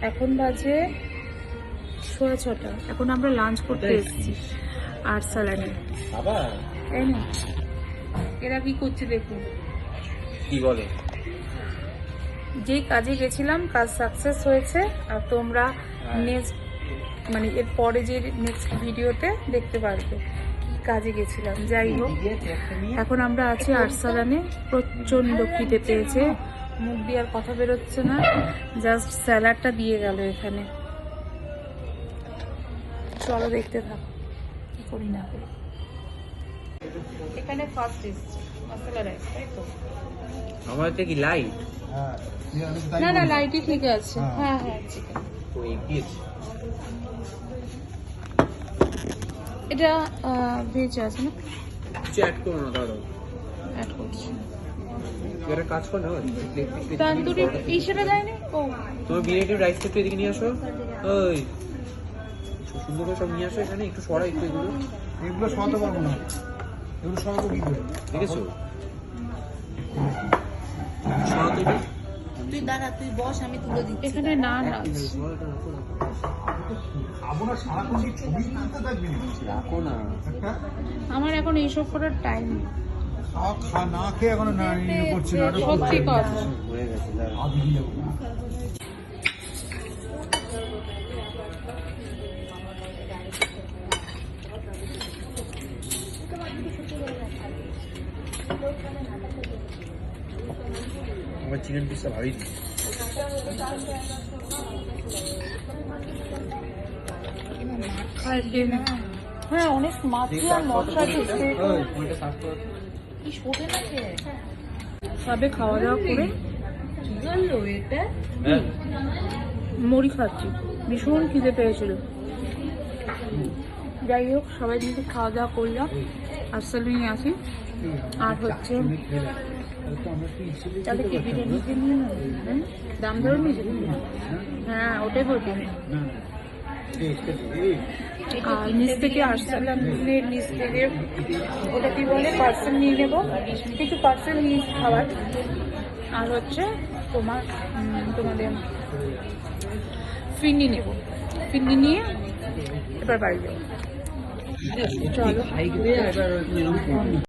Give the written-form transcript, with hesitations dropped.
এখন বাজে 6:30। এখন আমরা লাঞ্চ করতে এসেছি আর্সালানে। তাই না? এরা কি করছে দেখুন। কি বলে? যেই কাজে গেছিলাম কাজ সাকসেস হয়েছে। আর তোমরা নেক্সট মানে এর পরে যে নেক্সট ভিডিওতে দেখতে পারবে কি কাজে গেছিলাম। যাই হোক, এখন আমরা আছি আর্সালানে। প্রচণ্ড খিদে পেয়েছে, মুখ দিয়ে আর কথা বেরোচ্ছে না। জাস্ট স্যালাডটা দিয়ে গেল এখানে। চলো দেখতে থাক কি করি না করি। এখানে ফার্স্ট এসছে মশলা রাইস, তাই তো? আমার কি লাইট? না না, লাইটই ঠিক আছে। হ্যাঁ হ্যাঁ, চিকেন। এটা ভেজ আছে না? কিছু অ্যাড করো না, দাঁড়াও অ্যাড করছি। এর কাজ করো না। তান্দুরি ইসেটা দেয়নি? ও তুমি বিরিয়ানি রাইস একটু এদিকে নিয়ে আসো। ওই সুন্দর করে সব নিয়ে আসো এখানে। একটু সরা, একটু এগুলো সরাতে পারবো না, এগুলো সরাতে কি করে? ঠিক আছে, সরাতে দিই। তুই দাঁড়া, তুই বস, আমি তুলে দিচ্ছি। এখানে না না খাবো না, সারাক্ষণ কি ছবি তুলতে থাকবি? রাখো না। আমার এখন এইসব করার টাইম নেই। না খেয়ে এখন না করছি না। সত্যি কথা। হয়ে গেছে। আমার চিকেন পিসটা ভালোই দিই। হ্যাঁ, অনেক মাছি আর মশলা দিচ্ছে। কি শোধে না খেয়ে সবে খাওয়া দাওয়া করে কি করলো এটা? মুড়ি খাচ্ছি, ভীষণ খিদে পেয়েছিল। যাই হোক, সবাই মিলে খাওয়া দাওয়া করলাম। আর্সালানে আসি। আর হচ্ছে তাহলে কি বিরিয়ানি নিয়ে নেব? দাম ধরে নিয়েছি। হ্যাঁ, ওটাই বলছি। আর নিচ থেকে আর্সালানের নিচ থেকে ওটা কি বলে পার্সেল নিয়ে নেবো, কিছু পার্সেল নিয়ে খাবার। আর হচ্ছে তোমাদের ফিন্নি নেব। ফিন্নি নিয়ে এবার বাড়ি যাবো। চলো।